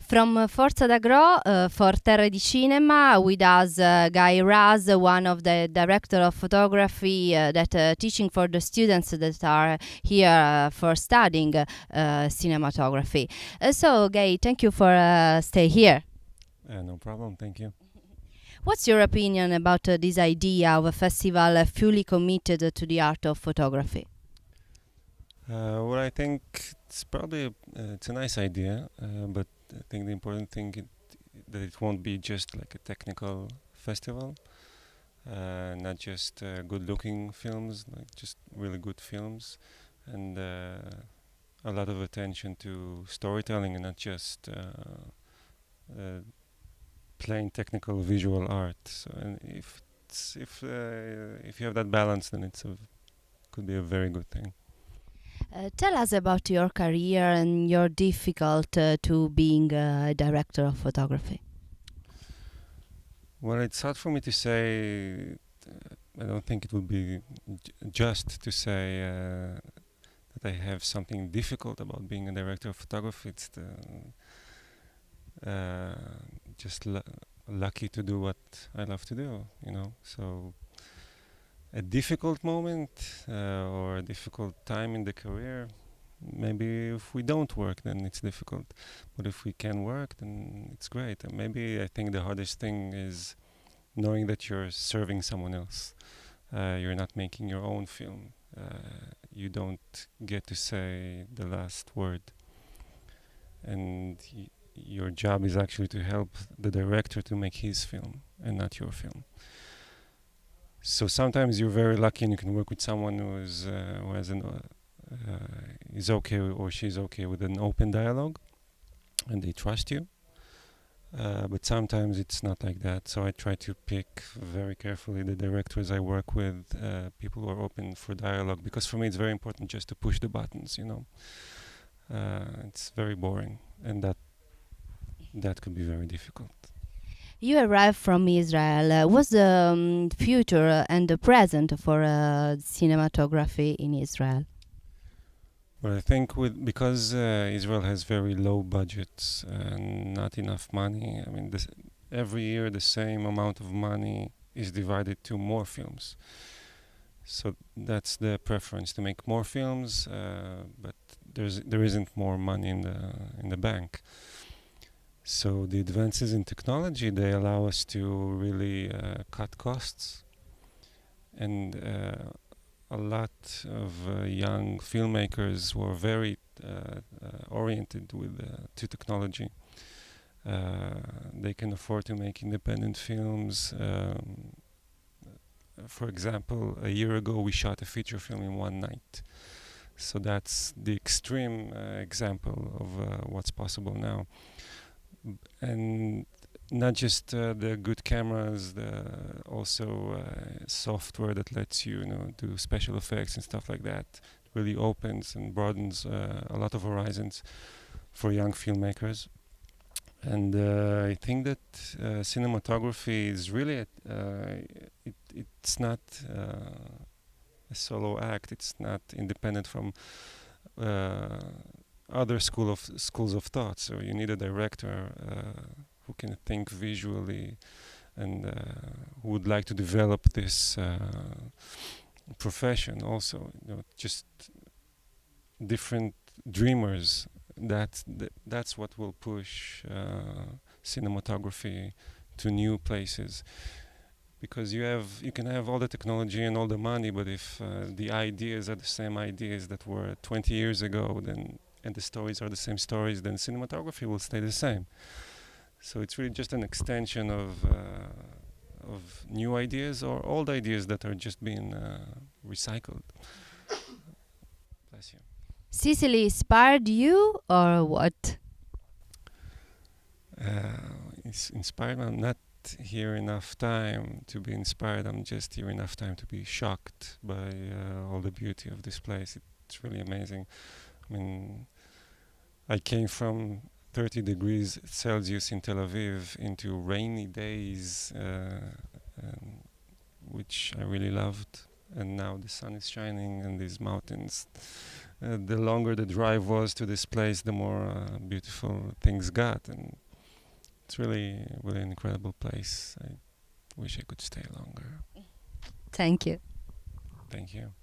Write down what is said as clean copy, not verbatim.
From Forza d'Agro for Terre di Cinema, with us Guy Raz, one of the director of photography that teaching for the students that are here for studying cinematography. So, Guy, thank you for stay here. No problem, thank you. What's your opinion about this idea of a festival fully committed to the art of photography? Well, I think it's probably it's a nice idea, but I think the important thing that it won't be just like a technical festival, not just good-looking films, like just really good films, and a lot of attention to storytelling and not just plain technical visual art. So, and if you have that balance, then could be a very good thing. Tell us about your career and your difficult to being a director of photography. Well, it's hard for me to say. I don't think it would be just to say that I have something difficult about being a director of photography. It's just lucky to do what I love to do, you know. So a difficult moment or a difficult time in the career, maybe if we don't work, then it's difficult. But if we can work, then it's great. And maybe I think the hardest thing is knowing that you're serving someone else. You're not making your own film. You don't get to say the last word. And your job is actually to help the director to make his film and not your film. So sometimes you're very lucky and you can work with someone who is okay or she's okay with an open dialogue and they trust you. But sometimes it's not like that. So I try to pick very carefully the directors I work with, people who are open for dialogue, because for me it's very important just to push the buttons, you know. It's very boring, and that could be very difficult. You arrived from Israel. What's the future and the present for cinematography in Israel? Well, I think because Israel has very low budgets and not enough money. I mean, every year the same amount of money is divided to more films. So that's the preference, to make more films, but there isn't more money in the bank. So the advances in technology, they allow us to really cut costs, and a lot of young filmmakers were very oriented to technology. They can afford to make independent films. For example, a year ago we shot a feature film in one night. So that's the extreme example of what's possible now. And not just the good cameras, also software that lets you, do special effects and stuff like that. It really opens and broadens a lot of horizons for young filmmakers. And I think that cinematography is really it's not a solo act. It's not independent from other schools of thought. So you need a director who can think visually and who would like to develop this profession also. Just different dreamers. That's what will push cinematography to new places. Because you can have all the technology and all the money, but if the ideas are the same ideas that were 20 years ago, and the stories are the same stories, then cinematography will stay the same. So it's really just an extension of new ideas or old ideas that are just being recycled. Bless you. Sicily inspired you, or what? It's inspired. I'm not here enough time to be inspired. I'm just here enough time to be shocked by all the beauty of this place. It's really amazing. I mean, I came from 30 degrees Celsius in Tel Aviv into rainy days, which I really loved. And now the sun is shining and these mountains the longer the drive was to this place, the more beautiful things got, and it's really, really an incredible place. I wish I could stay longer. Thank you. Thank you.